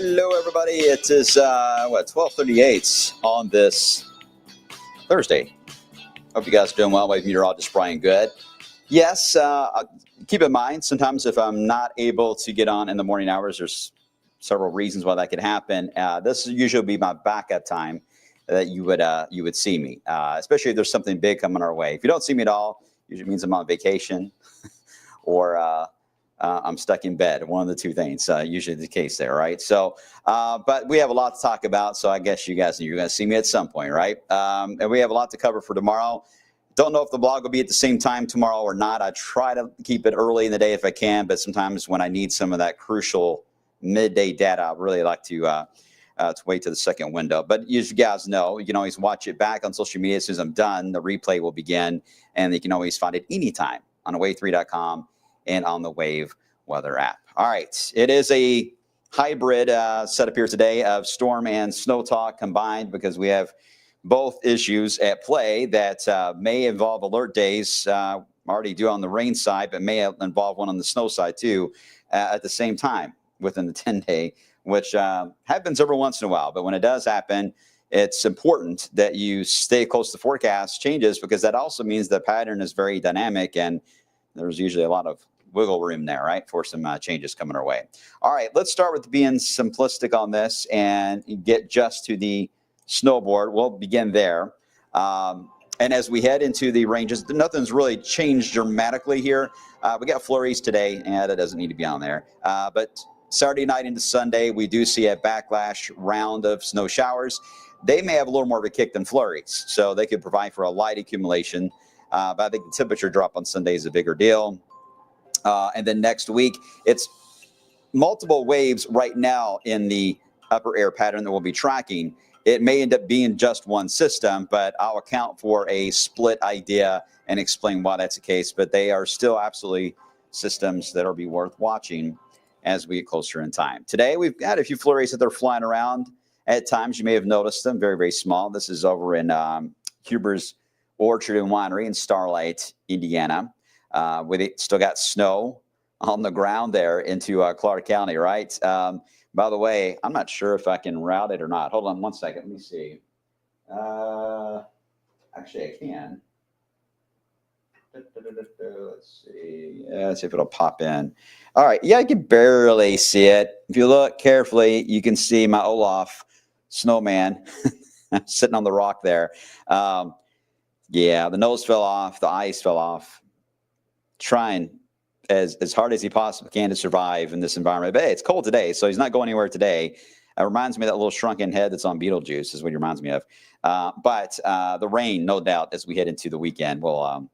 Hello, everybody. It is 12:38 on this Thursday. Hope you guys are doing well. My meteorologist Brian Good. Yes, keep in mind sometimes if I'm not able to get on in the morning hours, there's several reasons why that could happen. This will usually be my backup time that you would see me, especially if there's something big coming our way. If you don't see me at all, usually means I'm on vacation or I'm stuck in bed. One of the two things, usually the case there, right? So, but we have a lot to talk about. So I guess you guys, you're going to see me at some point, right? And we have a lot to cover for tomorrow. Don't know if the blog will be at the same time tomorrow or not. I try to keep it early in the day if I can, but sometimes when I need some of that crucial midday data, I really like to wait to the second window. But as you guys know, you can always watch it back on social media. As soon as I'm done, the replay will begin, and you can always find it anytime on wave3.com and on the Wave Weather app. All right, it is a hybrid setup here today of storm and snow talk combined because we have both issues at play that may involve alert days. Already do on the rain side, but may involve one on the snow side too at the same time within the 10-day, which happens every once in a while. But when it does happen, it's important that you stay close to forecast changes because that also means the pattern is very dynamic and there's usually a lot of wiggle room there, right, for some changes coming our way. All right, let's start with being simplistic on this and get just to the snowboard. We'll begin there. And as we head into the ranges, nothing's really changed dramatically here. We got flurries today, and that doesn't need to be on there. But Saturday night into Sunday, we do see a backlash round of snow showers. They may have a little more of a kick than flurries, so they could provide for a light accumulation. But I think the temperature drop on Sunday is a bigger deal. And then next week, it's multiple waves right now in the upper air pattern that we'll be tracking. It may end up being just one system, but I'll account for a split idea and explain why that's the case. But they are still absolutely systems that will be worth watching as we get closer in time. Today, we've got a few flurries that they're flying around at times. You may have noticed them, very, very small. This is over in Huber's Orchard and Winery in Starlight, Indiana. We still got snow on the ground there into Clark County, right? By the way, I'm not sure if I can route it or not. Hold on one second. Let me see. Actually, I can. Let's see. Let's see if it'll pop in. All right. Yeah, I can barely see it. If you look carefully, you can see my Olaf snowman sitting on the rock there. Yeah, the nose fell off. The ice fell off. Trying as hard as he possibly can to survive in this environment. But hey, it's cold today, so he's not going anywhere today. It reminds me of that little shrunken head that's on Beetlejuice is what he reminds me of. But the rain, no doubt, as we head into the weekend, will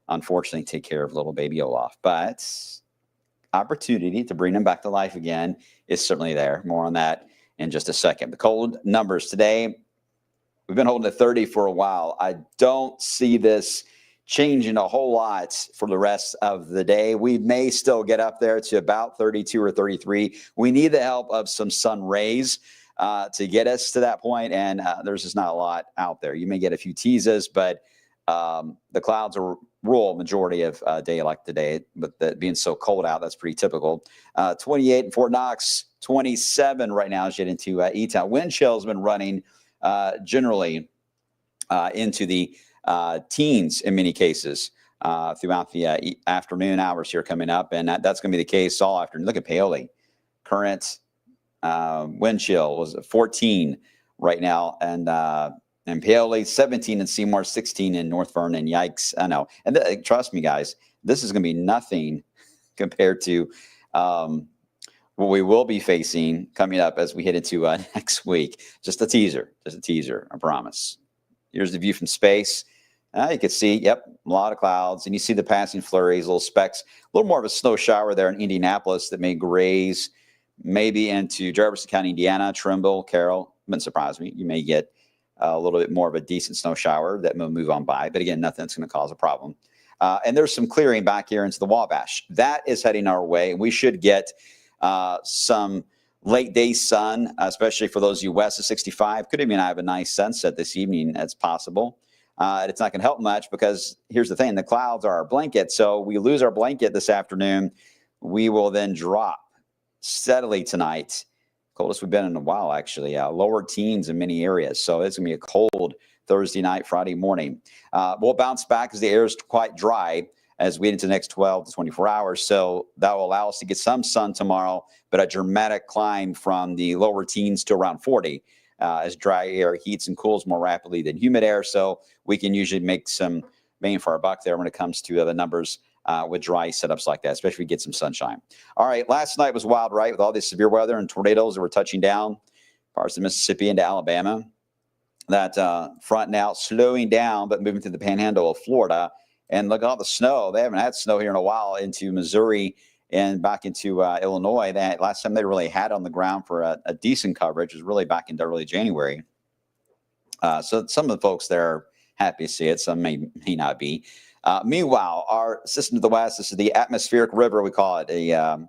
unfortunately take care of little baby Olaf. But opportunity to bring him back to life again is certainly there. More on that in just a second. The cold numbers today, we've been holding at 30 for a while. I don't see this changing a whole lot for the rest of the day. We may still get up there to about 32 or 33. We need the help of some sun rays to get us to that point, and there's just not a lot out there. You may get a few teases, but the clouds are rule majority of a day like today, but that being so cold out, that's pretty typical. 28 in Fort Knox, 27 right now as you get into E-Town. Wind chill has been running generally into the teens in many cases throughout the afternoon hours here coming up, and that's going to be the case all afternoon. Look at Paoli. Current wind chill was 14 right now, and Paoli 17 in Seymour, 16 in North Vernon. Yikes! I know, and trust me, guys, this is going to be nothing compared to what we will be facing coming up as we head into next week. Just a teaser, I promise. Here's the view from space. You can see, yep, a lot of clouds, and you see the passing flurries, little specks, a little more of a snow shower there in Indianapolis that may graze maybe into Jefferson County, Indiana, Trimble, Carroll. Wouldn't surprise me. You may get a little bit more of a decent snow shower that will move on by, but again, nothing that's going to cause a problem. And there's some clearing back here into the Wabash. That is heading our way, and we should get some late day sun, especially for those of you west of 65. Could even have a nice sunset this evening. That's possible. It's not going to help much because here's the thing. The clouds are our blanket. So we lose our blanket this afternoon. We will then drop steadily tonight Coldest we've been in a while, actually. Lower teens in many areas. So it's going to be a cold Thursday night, Friday morning. We'll bounce back as the air is quite dry as we get into the next 12 to 24 hours. So that will allow us to get some sun tomorrow, but a dramatic climb from the lower teens to around 40 as dry air heats and cools more rapidly than humid air. So we can usually make some bang for our buck there when it comes to the numbers with dry setups like that, especially if we get some sunshine. All right, last night was wild, right? With all this severe weather and tornadoes that were touching down parts of Mississippi into Alabama. That front now slowing down, but moving through the panhandle of Florida. And look at all the snow. They haven't had snow here in a while into Missouri and back into Illinois. That last time they really had on the ground for a decent coverage was really back into early January. So some of the folks there are happy to see it. Some may not be. Meanwhile, our system to the west, this is the atmospheric river, we call it, a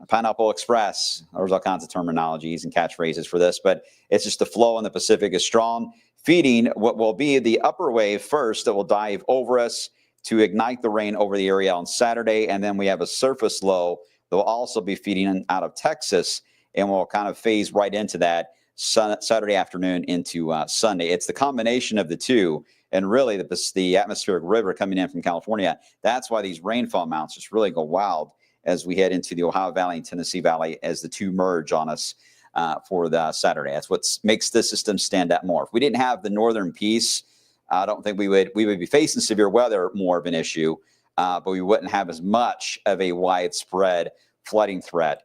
Pineapple Express. There's all kinds of terminologies and catchphrases for this, but it's just the flow in the Pacific is strong, feeding what will be the upper wave first that will dive over us to ignite the rain over the area on Saturday. And then we have a surface low that will also be feeding out of Texas and will kind of phase right into that Saturday afternoon into Sunday. It's the combination of the two. And really, the atmospheric river coming in from California, that's why these rainfall amounts just really go wild as we head into the Ohio Valley and Tennessee Valley as the two merge on us for the Saturday. That's what makes this system stand out more. If we didn't have the northern piece, I don't think we would be facing severe weather more of an issue, but we wouldn't have as much of a widespread flooding threat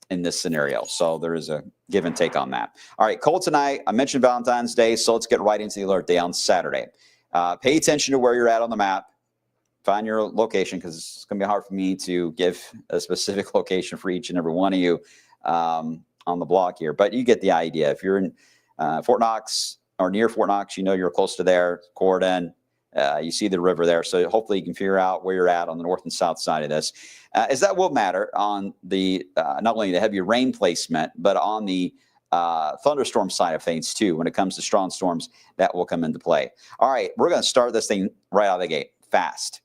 in this scenario. So there is a give and take on that. All right, cold tonight. I mentioned Valentine's Day, so let's get right into the alert day on Saturday. Pay attention to where you're at on the map. Find your location, because it's going to be hard for me to give a specific location for each and every one of you on the block here. But you get the idea. If you're in Fort Knox or near Fort Knox, you know you're close to there. Corden, you see the river there. So hopefully you can figure out where you're at on the north and south side of this. As that will matter on the not only the heavy rain placement, but on the thunderstorm side of things too. When it comes to strong storms, that will come into play. All right, we're going to start this thing right out of the gate fast.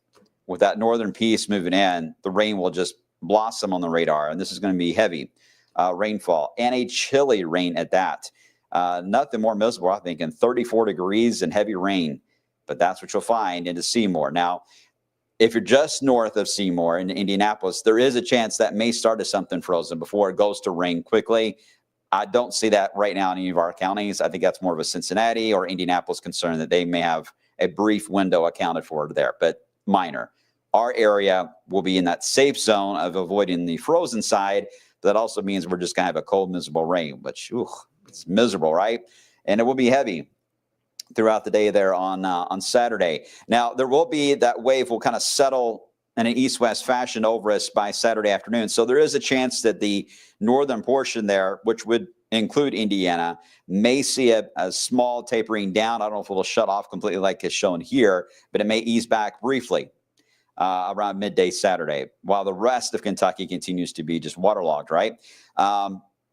With that northern piece moving in, the rain will just blossom on the radar, and this is going to be heavy rainfall and a chilly rain at that. Nothing more miserable, I think, in 34 degrees and heavy rain, but that's what you'll find into Seymour. Now, if you're just north of Seymour in Indianapolis, there is a chance that may start as something frozen before it goes to rain quickly. I don't see that right now in any of our counties. I think that's more of a Cincinnati or Indianapolis concern that they may have a brief window accounted for there, but minor. Our area will be in that safe zone of avoiding the frozen side. That also means we're just going to have a cold, miserable rain, which it's miserable, right? And it will be heavy throughout the day there on Saturday. Now, there will be that wave will kind of settle in an east-west fashion over us by Saturday afternoon. So there is a chance that the northern portion there, which would include Indiana, may see a small tapering down. I don't know if it'll shut off completely like it's shown here, but it may ease back briefly around midday Saturday, while the rest of Kentucky continues to be just waterlogged, right?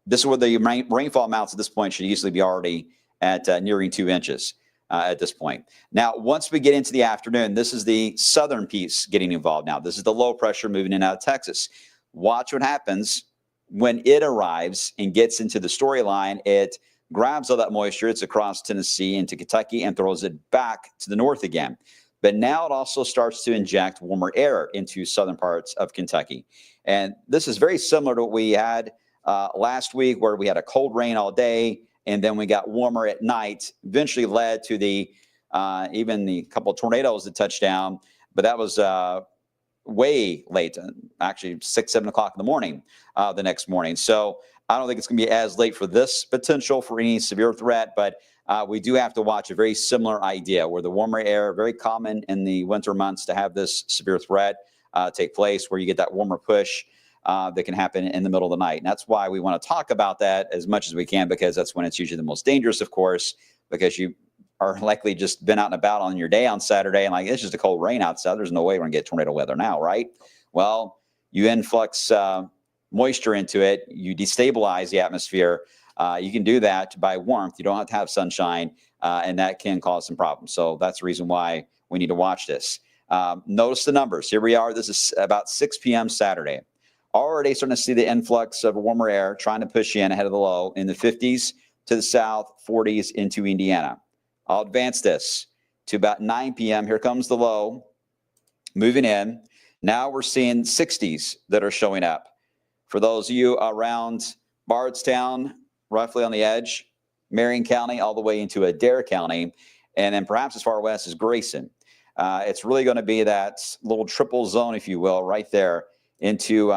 This is where the rainfall amounts at this point should easily be already at nearing 2 inches at this point. Now, once we get into the afternoon, this is the southern piece getting involved now. This is the low pressure moving in out of Texas. Watch what happens when it arrives and gets into the storyline. It grabs all that moisture. It's across Tennessee into Kentucky and throws it back to the north again. But now it also starts to inject warmer air into southern parts of Kentucky. And this is very similar to what we had last week, where we had a cold rain all day, and then we got warmer at night, eventually led to the even the couple of tornadoes that touched down. But that was way late, actually 6, 7 o'clock in the morning the next morning. So I don't think it's going to be as late for this potential for any severe threat, but we do have to watch a very similar idea where the warmer air, very common in the winter months to have this severe threat take place, where you get that warmer push that can happen in the middle of the night. And that's why we want to talk about that as much as we can, because that's when it's usually the most dangerous, of course, because you are likely just been out and about on your day on Saturday and like, it's just a cold rain outside. There's no way we're going to get tornado weather now, right? Well, you influx moisture into it. You destabilize the atmosphere. You can do that by warmth. You don't have to have sunshine, and that can cause some problems. So that's the reason why we need to watch this. Notice the numbers. Here we are. This is about 6 p.m. Saturday. already starting to see the influx of warmer air trying to push in ahead of the low in the 50s to the south, 40s into Indiana. I'll advance this to about 9 p.m. Here comes the low moving in. Now we're seeing 60s that are showing up. For those of you around Bardstown, roughly on the edge, Marion County, all the way into Adair County, and then perhaps as far west as Grayson. It's really going to be that little triple zone, if you will, right there into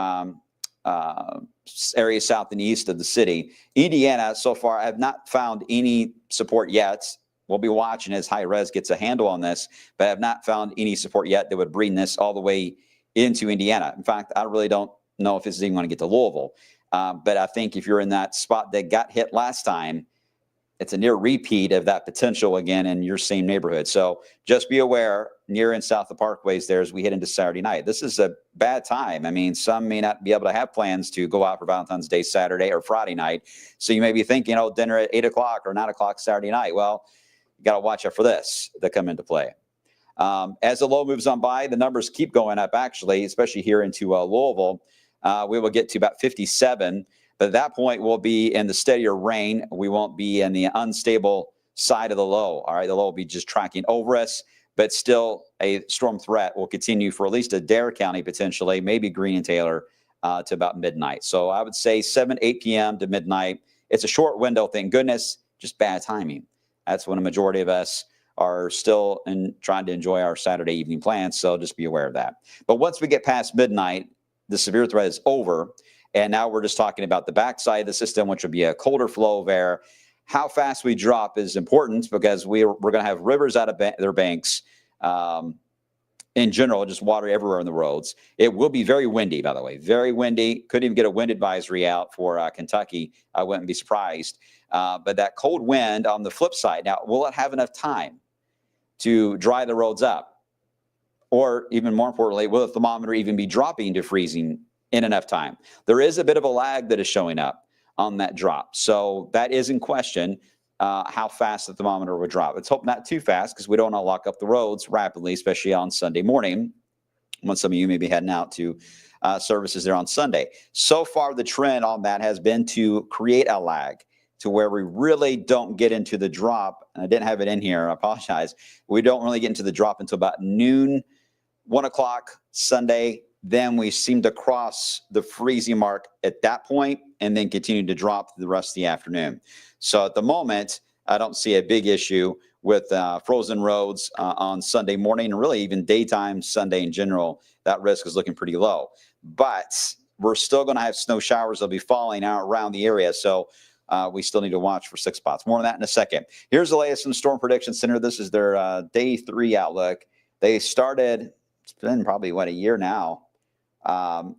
areas south and east of the city. Indiana, so far, I have not found any support yet. We'll be watching as high res gets a handle on this, but I have not found any support yet that would bring this all the way into Indiana. In fact, I really don't know if this is even going to get to Louisville. But I think if you're in that spot that got hit last time, it's a near repeat of that potential again in your same neighborhood. So just be aware near and south of parkways there as we head into Saturday night. This is a bad time. I mean, some may not be able to have plans to go out for Valentine's Day Saturday or Friday night. So you may be thinking, oh, dinner at 8 o'clock or 9 o'clock Saturday night. Well, you got to watch out for this that come into play. As the low moves on by, the numbers keep going up, actually, especially here into Louisville. We will get to about 57. But at that point, we'll be in the steadier rain. We won't be in the unstable side of the low. All right, the low will be just tracking over us, but still a storm threat will continue for at least Adair County potentially, maybe Greene and Taylor to about midnight. So I would say 7, 8 p.m. to midnight. It's a short window, thank goodness, just bad timing. That's when a majority of us are still trying to enjoy our Saturday evening plans, so just be aware of that. But once we get past midnight, the severe threat is over. And now we're just talking about the backside of the system, which would be a colder flow of air. How fast we drop is important because we're going to have rivers out of their banks. In general, just water everywhere on the roads. It will be very windy, by the way, very windy. Couldn't even get a wind advisory out for Kentucky. I wouldn't be surprised. But that cold wind on the flip side, now, will it have enough time to dry the roads up? Or even more importantly, will the thermometer even be dropping to freezing in enough time? There is a bit of a lag that is showing up on that drop. So that is in question, how fast the thermometer would drop. Let's hope not too fast because we don't want to lock up the roads rapidly, especially on Sunday morning when some of you may be heading out to services there on Sunday. So far, the trend on that has been to create a lag to where we really don't get into the drop. And I didn't have it in here. I apologize. We don't really get into the drop until about noon, 1 o'clock Sunday. Then we seem to cross the freezing mark at that point and then continue to drop the rest of the afternoon. So at the moment, I don't see a big issue with frozen roads on Sunday morning, and really even daytime Sunday in general. That risk is looking pretty low. But we're still going to have snow showers that'll be falling out around the area. So we still need to watch for 6 spots. More on that in a second. Here's the latest from the Storm Prediction Center. This is their day 3 outlook. They started, it's been probably, a year now,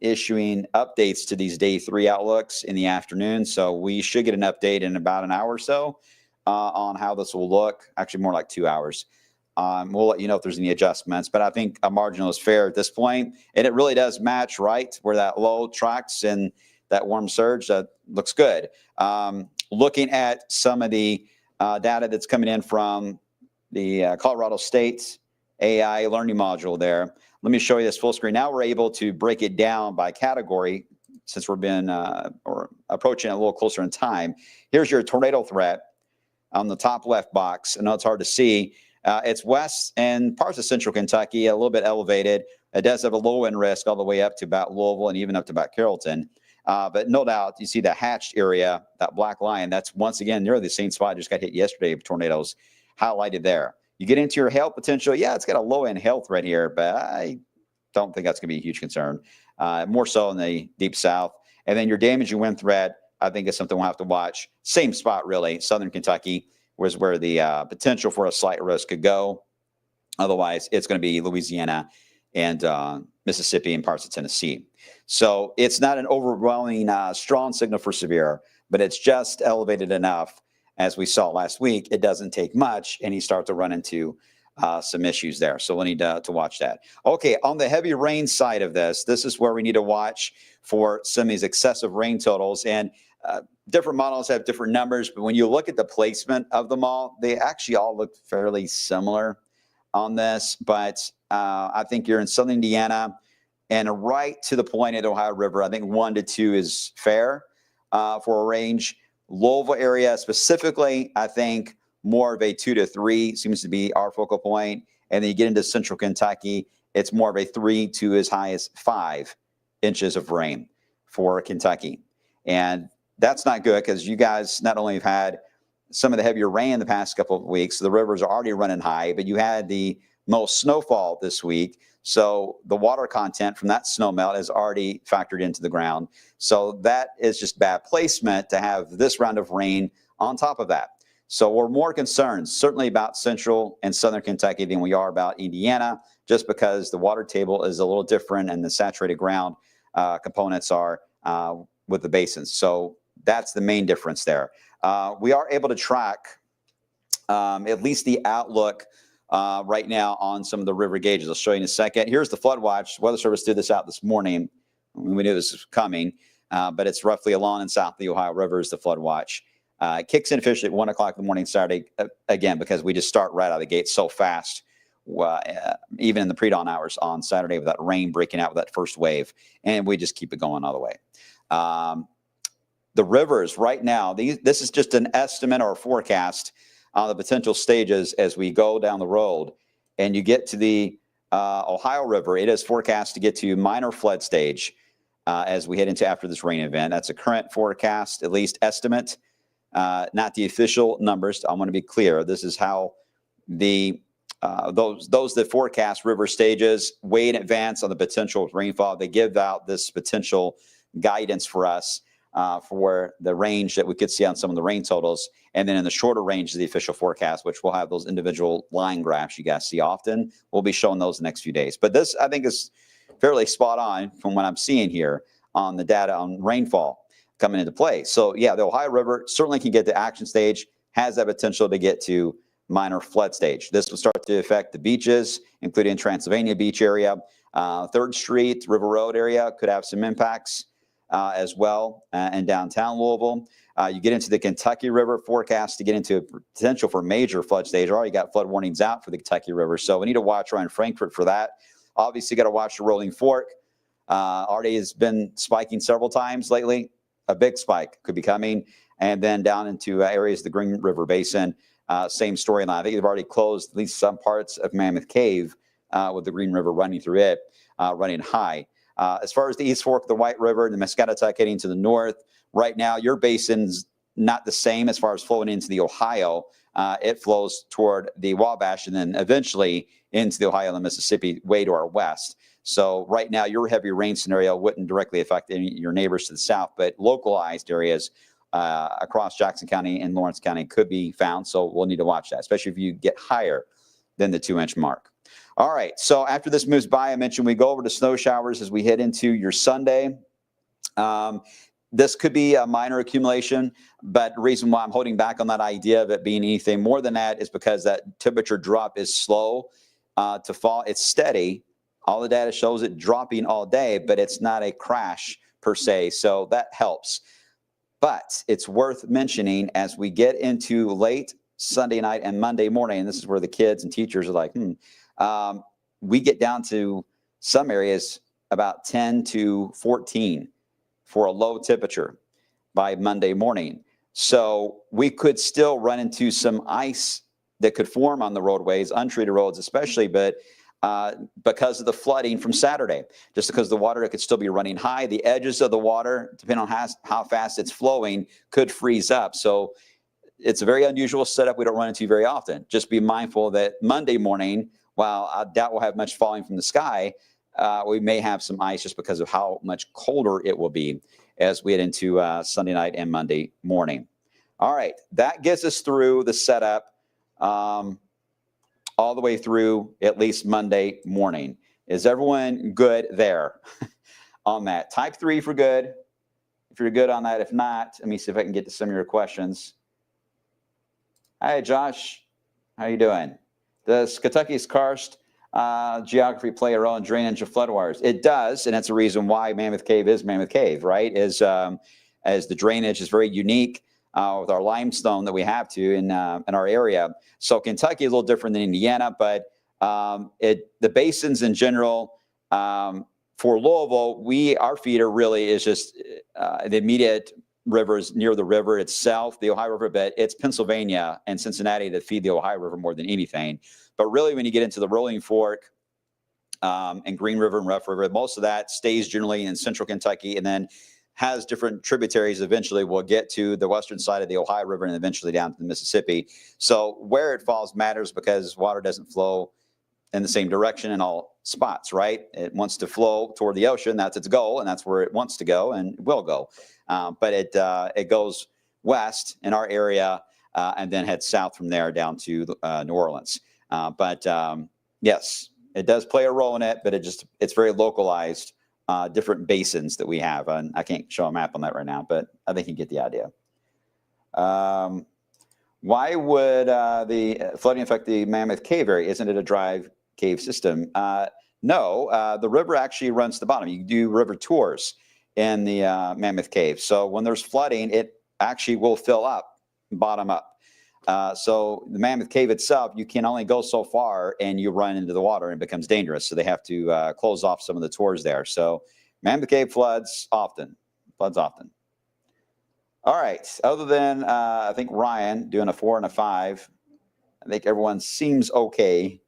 issuing updates to these day 3 outlooks in the afternoon. So we should get an update in about an hour or so on how this will look. Actually, more like 2 hours. We'll let you know if there's any adjustments, but I think a marginal is fair at this point. And it really does match right where that low tracks and that warm surge. That looks good. Looking at some of the data that's coming in from the Colorado State AI learning module there. Let me show you this full screen. Now we're able to break it down by category since we've been or approaching it a little closer in time. Here's your tornado threat on the top left box. I know it's hard to see. It's west and parts of central Kentucky, a little bit elevated. It does have a low end risk all the way up to about Louisville and even up to about Carrollton. But no doubt, you see the hatched area, that black line, that's once again near the same spot just got hit yesterday with tornadoes highlighted there. You get into your hail potential. Yeah, it's got a low-end hail threat here, but I don't think that's going to be a huge concern. More so in the deep south. And then your damaging wind threat, I think is something we'll have to watch. Same spot, really. Southern Kentucky was where the potential for a slight risk could go. Otherwise, it's going to be Louisiana and Mississippi and parts of Tennessee. So it's not an overwhelming strong signal for severe, but it's just elevated enough. As we saw last week, it doesn't take much, and you start to run into some issues there. So we'll need to watch that. Okay, on the heavy rain side of this is where we need to watch for some of these excessive rain totals. And different models have different numbers, but when you look at the placement of them all, they actually all look fairly similar on this. But I think you're in southern Indiana, and right to the point at Ohio River. I think 1 to 2 is fair for a range. Louisville area specifically, I think more of a 2 to 3 seems to be our focal point. And then you get into central Kentucky, it's more of a 3 to as high as 5 inches of rain for Kentucky. And that's not good because you guys not only have had some of the heavier rain the past couple of weeks, the rivers are already running high, but you had the most snowfall this week. So the water content from that snow melt is already factored into the ground. So that is just bad placement to have this round of rain on top of that. So we're more concerned certainly about central and southern Kentucky than we are about Indiana, just because the water table is a little different and the saturated ground components are with the basins. So that's the main difference there. We are able to track at least the outlook right now on some of the river gauges. I'll show you in a second. Here's the flood watch. Weather Service did this out this morning. We knew this was coming, but it's roughly along and south of the Ohio River is the flood watch. It kicks in officially at 1 o'clock in the morning Saturday, again, because we just start right out of the gate so fast, even in the pre-dawn hours on Saturday with that rain breaking out with that first wave, and we just keep it going all the way. The rivers right now, this is just an estimate or a forecast on the potential stages as we go down the road, and you get to the Ohio River. It is forecast to get to minor flood stage as we head into after this rain event. That's a current forecast, at least estimate, not the official numbers. I want to be clear. This is how the those that forecast river stages way in advance on the potential rainfall. They give out this potential guidance for us for the range that we could see on some of the rain totals. And then in the shorter range is the official forecast, which will have those individual line graphs you guys see often. We'll be showing those the next few days. But this, I think, is fairly spot on from what I'm seeing here on the data on rainfall coming into play. So, yeah, the Ohio River certainly can get to action stage, has that potential to get to minor flood stage. This will start to affect the beaches, including Transylvania Beach area. 3rd Street, River Road area could have some impacts as well in downtown Louisville. You get into the Kentucky River, forecast to get into potential for major flood stage. Already got flood warnings out for the Kentucky River, so we need to watch around Frankfort for that. Obviously, got to watch the Rolling Fork. Already has been spiking several times lately. A big spike could be coming. And then down into areas of the Green River Basin, same storyline. I think they've already closed at least some parts of Mammoth Cave with the Green River running through it, running high. As far as the East Fork of the White River and the Muscatatuck heading to the north, right now your basin's not the same as far as flowing into the Ohio. It flows toward the Wabash and then eventually into the Ohio and the Mississippi way to our west. So right now your heavy rain scenario wouldn't directly affect your neighbors to the south, but localized areas across Jackson County and Lawrence County could be found. So we'll need to watch that, especially if you get higher than the 2-inch mark. All right, so after this moves by, I mentioned we go over to snow showers as we head into your Sunday. This could be a minor accumulation, but the reason why I'm holding back on that idea of it being anything more than that is because that temperature drop is slow to fall. It's steady. All the data shows it dropping all day, but it's not a crash per se, so that helps. But it's worth mentioning as we get into late Sunday night and Monday morning, and this is where the kids and teachers are like, we get down to some areas about 10 to 14 for a low temperature by Monday morning. So we could still run into some ice that could form on the roadways, untreated roads especially, but because of the flooding from Saturday, just because the water could still be running high, the edges of the water, depending on how fast it's flowing, could freeze up. So it's a very unusual setup we don't run into very often. Just be mindful that Monday morning, while I doubt we'll have much falling from the sky, we may have some ice just because of how much colder it will be as we head into Sunday night and Monday morning. All right, that gets us through the setup all the way through at least Monday morning. Is everyone good there on that? Type 3 for good. If you're good on that. If not, let me see if I can get to some of your questions. Hi, Josh. How you doing? Does Kentucky's karst geography play a role in drainage of floodwaters? It does, and that's the reason why Mammoth Cave is Mammoth Cave, right? As the drainage is very unique with our limestone that we have in our area. So Kentucky is a little different than Indiana, but the basins in general for Louisville, our feeder really is just the immediate rivers near the river itself, the Ohio River, but it's Pennsylvania and Cincinnati that feed the Ohio River more than anything. But really, when you get into the Rolling Fork and Green River and Rough River, most of that stays generally in central Kentucky and then has different tributaries. Eventually will get to the western side of the Ohio River and eventually down to the Mississippi. So where it falls matters because water doesn't flow in the same direction in all spots, right? It wants to flow toward the ocean. That's its goal, and that's where it wants to go and will go. But it goes west in our area and then heads south from there down to New Orleans. Yes, it does play a role in it, but it's very localized, different basins that we have. And I can't show a map on that right now, but I think you get the idea. Why would the flooding affect the Mammoth Cave area? Isn't it a dry cave system? No, the river actually runs to the bottom. You do river tours in the Mammoth Cave. So when there's flooding, it actually will fill up, bottom up. So the Mammoth Cave itself, you can only go so far and you run into the water and it becomes dangerous. So they have to close off some of the tours there. So Mammoth Cave floods often. All right. Other than, I think, Ryan doing a 4 and a 5, I think everyone seems okay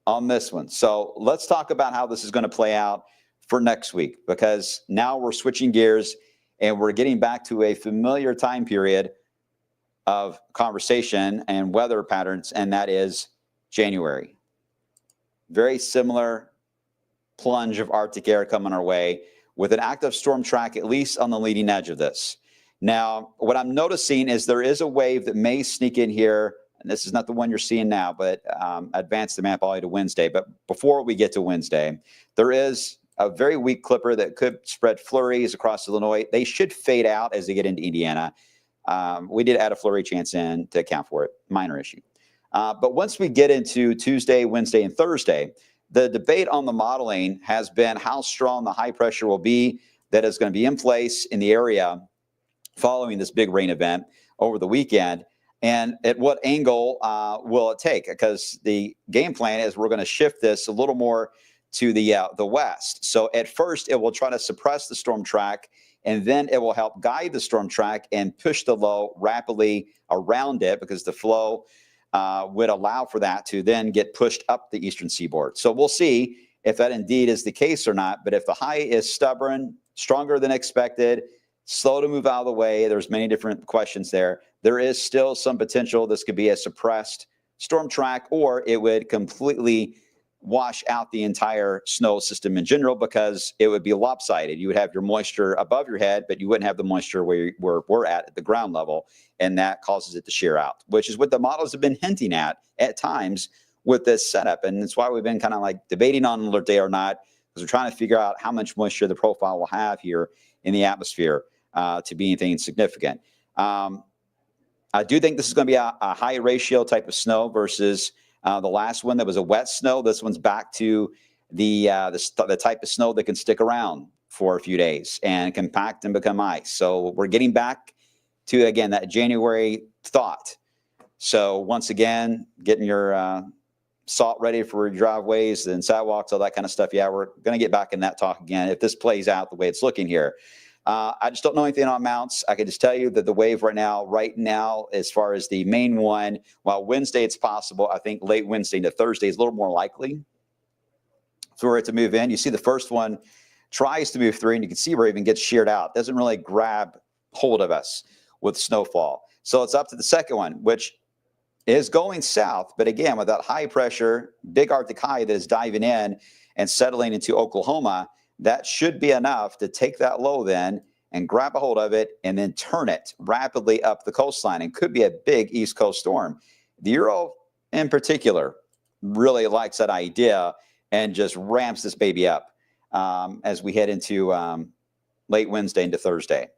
on this one. So let's talk about how this is going to play out for next week, because now we're switching gears and we're getting back to a familiar time period of conversation and weather patterns, and that is January. Very similar plunge of Arctic air coming our way with an active storm track, at least on the leading edge of this. Now, what I'm noticing is there is a wave that may sneak in here, and this is not the one you're seeing now, but advance the map all the way to Wednesday. But before we get to Wednesday, there is a very weak clipper that could spread flurries across Illinois. They should fade out as they get into Indiana. We did add a flurry chance in to account for it, minor issue. But once we get into Tuesday, Wednesday, and Thursday, the debate on the modeling has been how strong the high pressure will be that is going to be in place in the area following this big rain event over the weekend, and at what angle will it take? Because the game plan is we're going to shift this a little more to the west. So at first, it will try to suppress the storm track, and then it will help guide the storm track and push the low rapidly around it, because the flow would allow for that to then get pushed up the eastern seaboard. So we'll see if that indeed is the case or not. But if the high is stubborn, stronger than expected, slow to move out of the way, there's many different questions there. There is still some potential this could be a suppressed storm track, or it would completely wash out the entire snow system in general, because it would be lopsided. You would have your moisture above your head, but you wouldn't have the moisture where we're at the ground level, and that causes it to shear out, which is what the models have been hinting at times with this setup. And it's why we've been kind of like debating on alert day or not, because we're trying to figure out how much moisture the profile will have here in the atmosphere to be anything significant. I do think this is going to be a high ratio type of snow versus the last one that was a wet snow. This one's back to the type of snow that can stick around for a few days and compact and become ice. So we're getting back to, again, that January thought. So once again, getting your salt ready for your driveways and sidewalks, all that kind of stuff. Yeah, we're going to get back in that talk again if this plays out the way it's looking here. I just don't know anything on mounts. I can just tell you that the wave right now, as far as the main one, while Wednesday it's possible, I think late Wednesday into Thursday is a little more likely for it to move in. You see the first one tries to move through, and you can see where it even gets sheared out. Doesn't really grab hold of us with snowfall. So it's up to the second one, which is going south. But again, with that high pressure, big Arctic high that is diving in and settling into Oklahoma, that should be enough to take that low then and grab a hold of it and then turn it rapidly up the coastline, and could be a big East Coast storm. The Euro in particular really likes that idea and just ramps this baby up as we head into late Wednesday into Thursday.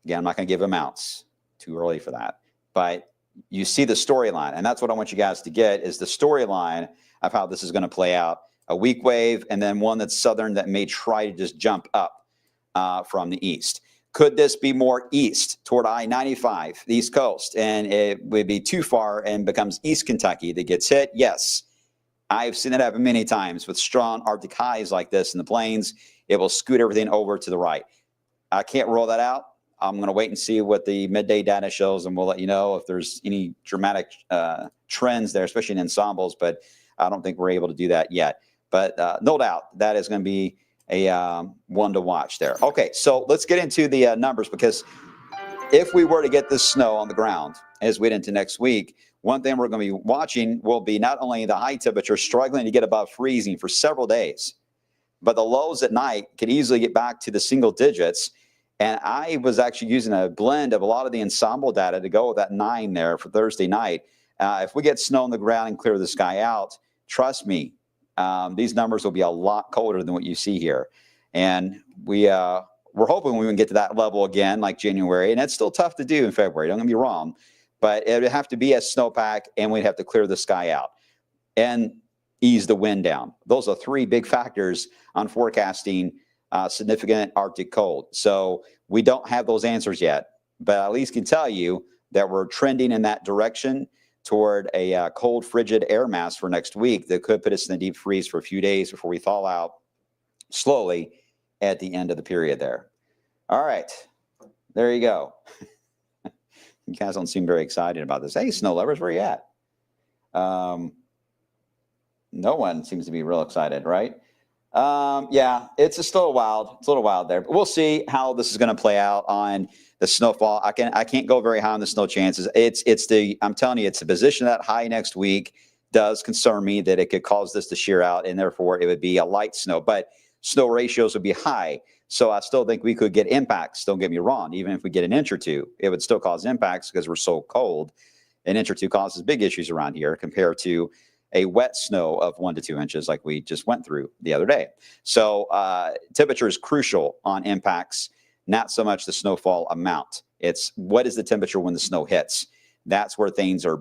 Again, I'm not going to give amounts. Too early for that. But you see the storyline, and that's what I want you guys to get, is the storyline of how this is going to play out. A weak wave, and then one that's southern that may try to just jump up from the east. Could this be more east toward I-95, the East Coast, and it would be too far and becomes East Kentucky that gets hit? Yes. I've seen it happen many times with strong Arctic highs like this in the plains, it will scoot everything over to the right. I can't rule that out. I'm going to wait and see what the midday data shows, and we'll let you know if there's any dramatic trends there, especially in ensembles, but I don't think we're able to do that yet. But no doubt that is going to be a one to watch there. Okay, so let's get into the numbers, because if we were to get this snow on the ground as we get into next week, one thing we're going to be watching will be not only the high temperature struggling to get above freezing for several days, but the lows at night could easily get back to the single digits. And I was actually using a blend of a lot of the ensemble data to go with that 9 there for Thursday night. If we get snow on the ground and clear the sky out, trust me, these numbers will be a lot colder than what you see here. And we're hoping we can get to that level again like January. And it's still tough to do in February, don't get me wrong. But it would have to be a snowpack, and we'd have to clear the sky out and ease the wind down. Those are 3 big factors on forecasting significant Arctic cold. So we don't have those answers yet, but at least can tell you that we're trending in that direction toward a cold, frigid air mass for next week that could put us in the deep freeze for a few days before we thaw out slowly at the end of the period there. All right, there you go. You guys don't seem very excited about this. Hey, snow lovers, where are you at? No one seems to be real excited, right? Yeah, it's still wild. It's a little wild there, but we'll see how this is going to play out on the snowfall. I can't go very high on the snow chances. I'm telling you, it's the position of that high next week does concern me that it could cause this to shear out, and therefore it would be a light snow, but snow ratios would be high. So I still think we could get impacts. Don't get me wrong. Even if we get an inch or two, it would still cause impacts because we're so cold. An inch or two causes big issues around here compared to a wet snow of 1 to 2 inches like we just went through the other day. So temperature is crucial on impacts, not so much the snowfall amount. It's what is the temperature when the snow hits. That's where things are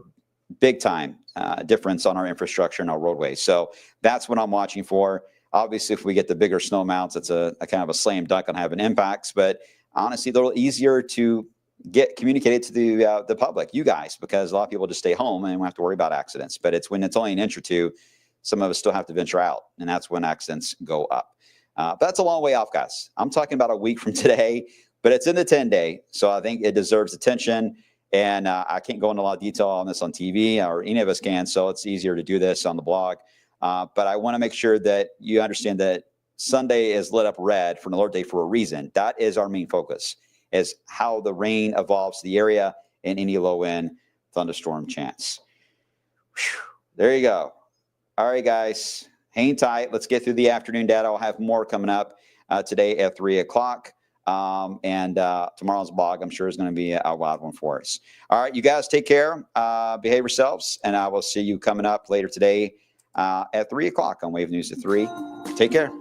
big time difference on our infrastructure and our roadways. So that's what I'm watching for. Obviously, if we get the bigger snow amounts, it's a kind of a slam dunk on having impacts, but honestly, a little easier to get communicated to the public, you guys, because a lot of people just stay home and we don't have to worry about accidents. But it's when it's only an inch or two, some of us still have to venture out, and that's when accidents go up. But that's a long way off, guys. I'm talking about a week from today, but it's in the 10-day, so I think it deserves attention. And I can't go into a lot of detail on this on TV, or any of us can, so it's easier to do this on the blog. But I want to make sure that you understand that Sunday is lit up red for an alert day for a reason. That is our main focus, is how the rain evolves to the area and any low-end thunderstorm chance. Whew. There you go. All right, guys, hang tight. Let's get through the afternoon data. I'll have more coming up today at 3 o'clock. And tomorrow's blog, I'm sure, is going to be a wild one for us. All right, you guys take care. Behave yourselves, and I will see you coming up later today at 3 o'clock on Wave News at 3. Take care.